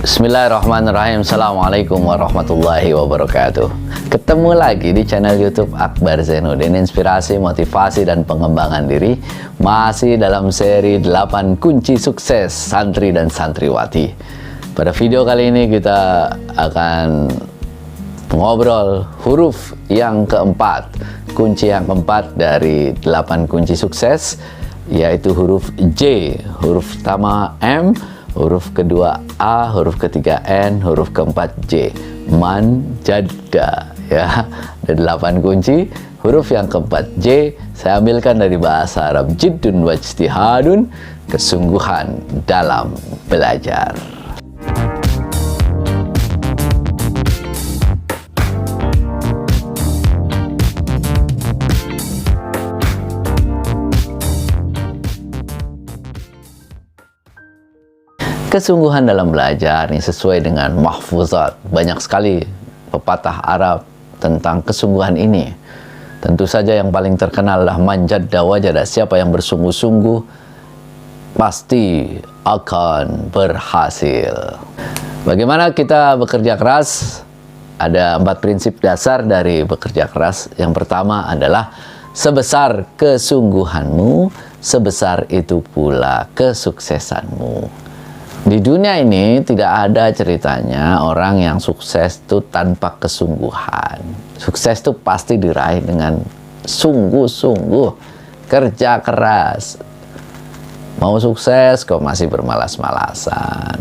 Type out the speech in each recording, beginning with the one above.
Bismillahirrahmanirrahim. Assalamualaikum warahmatullahi wabarakatuh. Ketemu lagi di channel YouTube Akbar Zainuddin, inspirasi, motivasi, dan pengembangan diri. Masih dalam seri 8 kunci sukses santri dan santriwati. Pada video kali ini kita akan ngobrol huruf yang keempat, kunci yang keempat dari 8 kunci sukses, yaitu huruf J. Huruf pertama M, huruf kedua A, huruf ketiga N, huruf keempat J. Manjada, ya. Ada 8 kunci. Huruf yang keempat J saya ambilkan dari bahasa Arab jiddun wajtihadun, kesungguhan dalam belajar. Kesungguhan dalam belajar ini sesuai dengan mahfuzat. Banyak sekali pepatah Arab tentang kesungguhan ini. Tentu saja yang paling terkenal adalah manjadda wajada. Siapa yang bersungguh-sungguh pasti akan berhasil. Bagaimana kita bekerja keras? Ada 4 prinsip dasar dari bekerja keras. Yang pertama adalah sebesar kesungguhanmu, sebesar itu pula kesuksesanmu. Di dunia ini tidak ada ceritanya orang yang sukses itu tanpa kesungguhan. Sukses itu pasti diraih dengan sungguh-sungguh kerja keras. Mau sukses kok masih bermalas-malasan,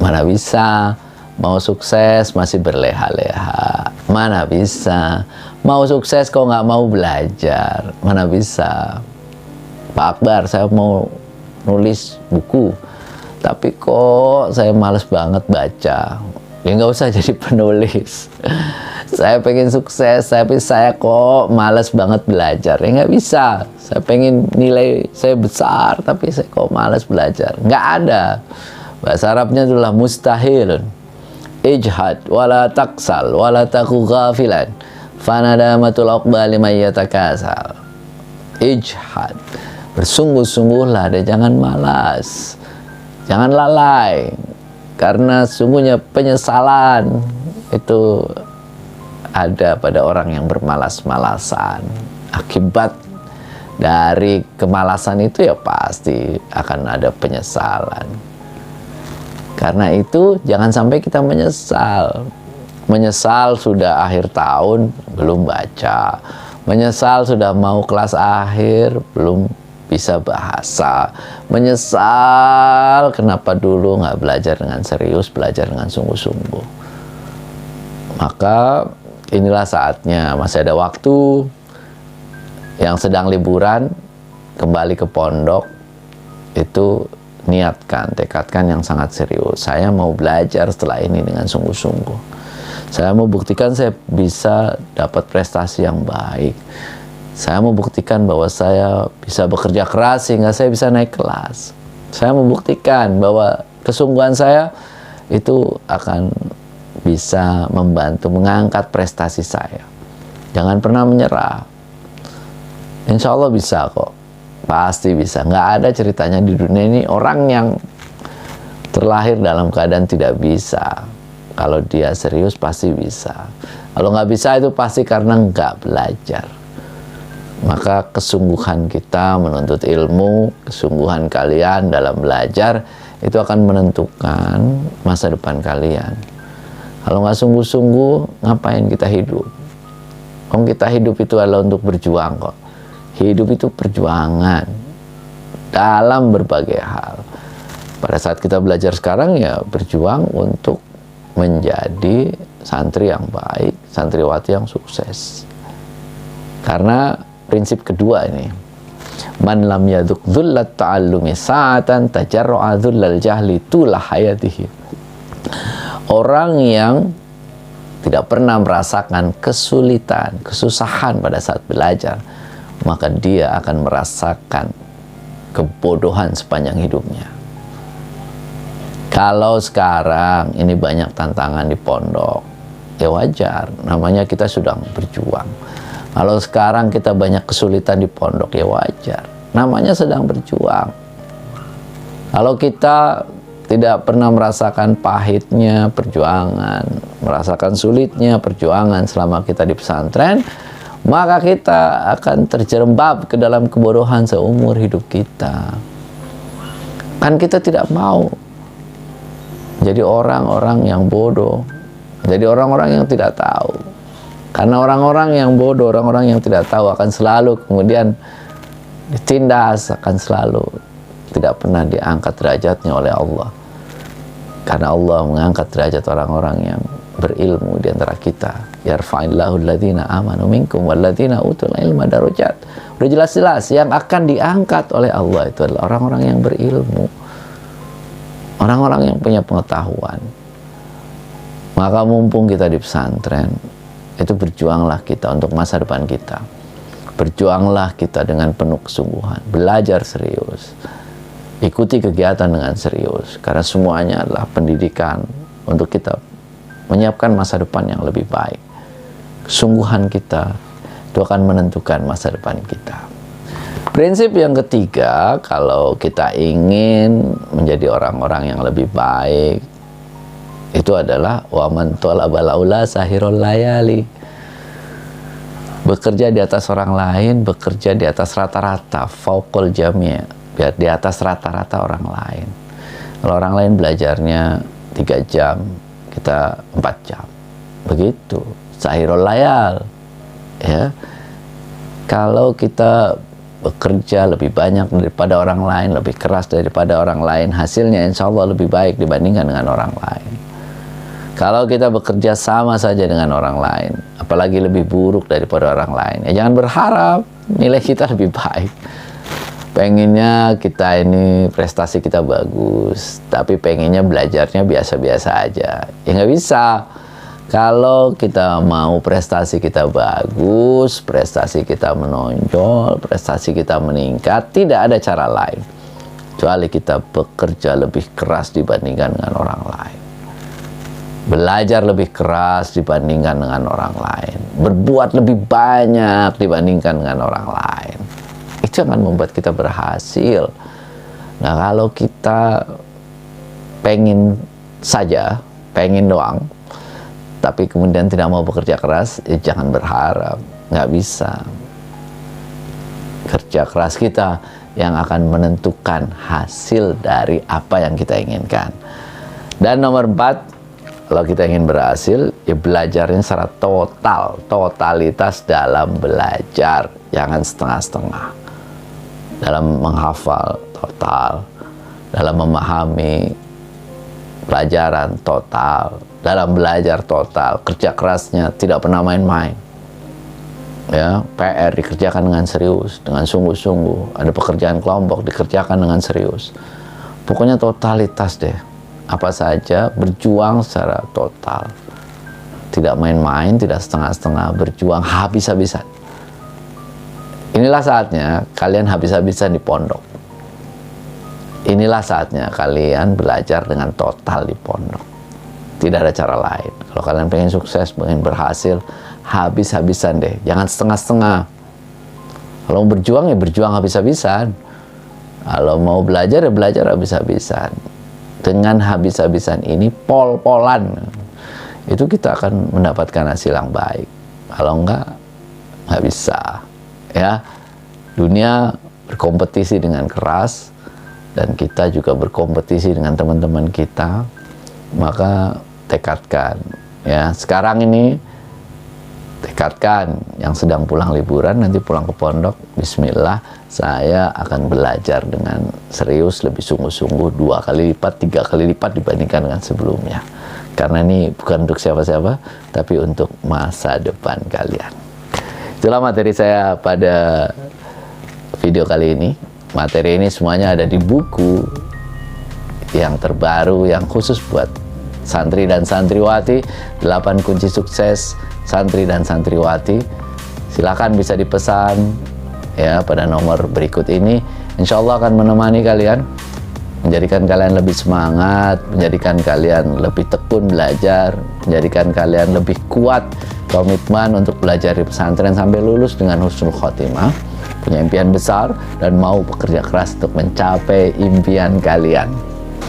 mana bisa. Mau sukses masih berleha-leha, mana bisa. Mau sukses kok nggak mau belajar, mana bisa. Pak Akbar, saya mau nulis buku, tapi kok saya males banget baca. Ya nggak usah jadi penulis. Saya pengen sukses, tapi saya kok males banget belajar. Ya nggak bisa. Saya pengen nilai saya besar, tapi saya kok males belajar. Nggak ada. Bahasa Arabnya itulah mustahil. Ijhad wala taksal wala taku ghafilan fanadamatul uqbali mayyatakasal. Ijhad, bersungguh-sungguhlah dan jangan malas. Jangan lalai, karena sungguhnya penyesalan itu ada pada orang yang bermalas-malasan. Akibat dari kemalasan itu ya pasti akan ada penyesalan. Karena itu jangan sampai kita menyesal. Menyesal sudah akhir tahun belum baca. Menyesal sudah mau kelas akhir belum bisa bahasa. Menyesal kenapa dulu nggak belajar dengan serius, belajar dengan sungguh-sungguh. Maka inilah saatnya, masih ada waktu. Yang sedang liburan kembali ke pondok, itu niatkan, tekadkan yang sangat serius. Saya mau belajar setelah ini dengan sungguh-sungguh. Saya mau buktikan saya bisa dapat prestasi yang baik. Saya mau buktikan bahwa saya bisa bekerja keras sehingga saya bisa naik kelas. Saya mau buktikan bahwa kesungguhan saya itu akan bisa membantu mengangkat prestasi saya. Jangan pernah menyerah. Insya Allah bisa kok. Pasti bisa. Nggak ada ceritanya di dunia ini orang yang terlahir dalam keadaan tidak bisa. Kalau dia serius pasti bisa. Kalau nggak bisa itu pasti karena nggak belajar. Maka kesungguhan kita menuntut ilmu, kesungguhan kalian dalam belajar itu akan menentukan masa depan kalian. Kalau nggak sungguh-sungguh, ngapain kita hidup? Kalau kita hidup itu adalah untuk berjuang kok. Hidup itu perjuangan dalam berbagai hal. Pada saat kita belajar sekarang ya berjuang untuk menjadi santri yang baik, santriwati yang sukses. Karena prinsip kedua ini, man lam yaduk dhullat ta'allumi sa'atan tajarru'a dhullal jahli tulah hayatihi. Orang yang tidak pernah merasakan kesulitan, kesusahan pada saat belajar, maka dia akan merasakan kebodohan sepanjang hidupnya. Kalau sekarang ini banyak tantangan di pondok, ya wajar, namanya kita sedang berjuang. Kalau sekarang kita banyak kesulitan di pondok, ya wajar, namanya sedang berjuang. Kalau kita tidak pernah merasakan pahitnya perjuangan, merasakan sulitnya perjuangan selama kita di pesantren, maka kita akan terjerembab ke dalam kebodohan seumur hidup kita. Kan kita tidak mau jadi orang-orang yang bodoh, jadi orang-orang yang tidak tahu. Karena orang-orang yang bodoh, orang-orang yang tidak tahu akan selalu kemudian ditindas, akan selalu tidak pernah diangkat derajatnya oleh Allah. Karena Allah mengangkat derajat orang-orang yang berilmu di antara kita. Yarfa'illahu alladhina amanu minkum walladhina utul ilma darajat. Udah jelas-jelas yang akan diangkat oleh Allah itu adalah orang-orang yang berilmu, orang-orang yang punya pengetahuan. Maka mumpung kita di pesantren, itu berjuanglah kita untuk masa depan kita. Berjuanglah kita dengan penuh kesungguhan, belajar serius, ikuti kegiatan dengan serius, karena semuanya adalah pendidikan untuk kita menyiapkan masa depan yang lebih baik. Kesungguhan kita itu akan menentukan masa depan kita. Prinsip yang ketiga, kalau kita ingin menjadi orang-orang yang lebih baik, itu adalah wa man talabal aula sahirul layali. Bekerja di atas orang lain, bekerja di atas rata-rata, fauqul jami', biar di atas rata-rata orang lain. Kalau orang lain belajarnya 3 jam, kita 4 jam. Begitu, sahirul layal. Ya. Kalau kita bekerja lebih banyak daripada orang lain, lebih keras daripada orang lain, hasilnya insya Allah lebih baik dibandingkan dengan orang lain. Kalau kita bekerja sama saja dengan orang lain, apalagi lebih buruk daripada orang lain, ya jangan berharap nilai kita lebih baik. Pengennya kita ini prestasi kita bagus, tapi pengennya belajarnya biasa-biasa aja. Ya nggak bisa. Kalau kita mau prestasi kita bagus, prestasi kita menonjol, prestasi kita meningkat, tidak ada cara lain kecuali kita bekerja lebih keras dibandingkan dengan orang lain. Belajar lebih keras dibandingkan dengan orang lain, berbuat lebih banyak dibandingkan dengan orang lain. Itu akan membuat kita berhasil. Nah, kalau kita pengen saja, pengen doang, tapi kemudian tidak mau bekerja keras, ya jangan berharap, nggak bisa. Kerja keras kita yang akan menentukan hasil dari apa yang kita inginkan. Dan nomor 4, kalau kita ingin berhasil, ya belajarnya secara total, totalitas dalam belajar, jangan setengah-setengah. Dalam menghafal total, dalam memahami pelajaran total, dalam belajar total, kerja kerasnya tidak pernah main-main. Ya, PR dikerjakan dengan serius, dengan sungguh-sungguh. Ada pekerjaan kelompok dikerjakan dengan serius. Pokoknya totalitas deh. Apa saja, berjuang secara total. Tidak main-main, tidak setengah-setengah, berjuang habis-habisan. Inilah saatnya kalian habis-habisan di pondok. Inilah saatnya kalian belajar dengan total di pondok. Tidak ada cara lain. Kalau kalian pengen sukses, pengen berhasil, habis-habisan deh. Jangan setengah-setengah. Kalau mau berjuang, ya berjuang habis-habisan. Kalau mau belajar, ya belajar habis-habisan. Dengan habis-habisan ini, pol-polan, itu kita akan mendapatkan hasil yang baik. Kalau enggak bisa. Ya, dunia berkompetisi dengan keras, dan kita juga berkompetisi dengan teman-teman kita. Maka tekadkan, ya sekarang ini tekadkan yang sedang pulang liburan, nanti pulang ke pondok, bismillah, saya akan belajar dengan serius, lebih sungguh-sungguh, 2 kali lipat, 3 kali lipat dibandingkan dengan sebelumnya. Karena ini bukan untuk siapa-siapa, tapi untuk masa depan kalian. Itulah materi saya pada video kali ini. Materi ini semuanya ada di buku yang terbaru, yang khusus buat santri dan santriwati, 8 kunci sukses santri dan santriwati. Silakan bisa dipesan ya pada nomor berikut ini. Insya Allah akan menemani kalian, menjadikan kalian lebih semangat, menjadikan kalian lebih tekun belajar, menjadikan kalian lebih kuat komitmen untuk belajar di pesantren sampai lulus dengan husnul khotimah, punya impian besar dan mau bekerja keras untuk mencapai impian kalian.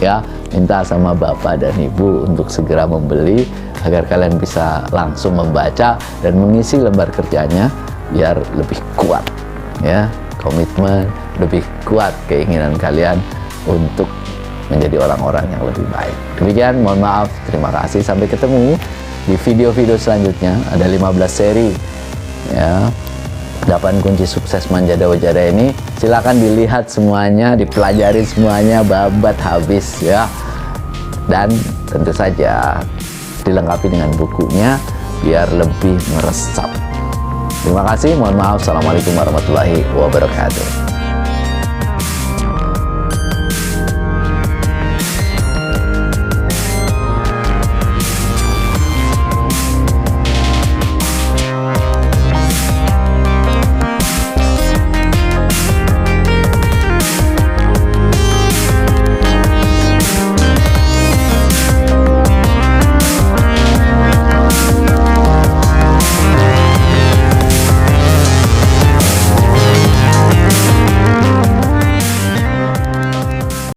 ya. Minta sama bapak dan ibu untuk segera membeli agar kalian bisa langsung membaca dan mengisi lembar kerjanya biar lebih kuat ya, komitmen, lebih kuat keinginan kalian untuk menjadi orang-orang yang lebih baik. Demikian, mohon maaf, terima kasih, sampai ketemu di video-video selanjutnya. Ada 15 seri ya, 8 kunci sukses Manjada Wajada ini. Silakan dilihat semuanya, dipelajari semuanya, babat habis ya. Dan tentu saja dilengkapi dengan bukunya biar lebih meresap. Terima kasih, mohon maaf. Assalamualaikum warahmatullahi wabarakatuh.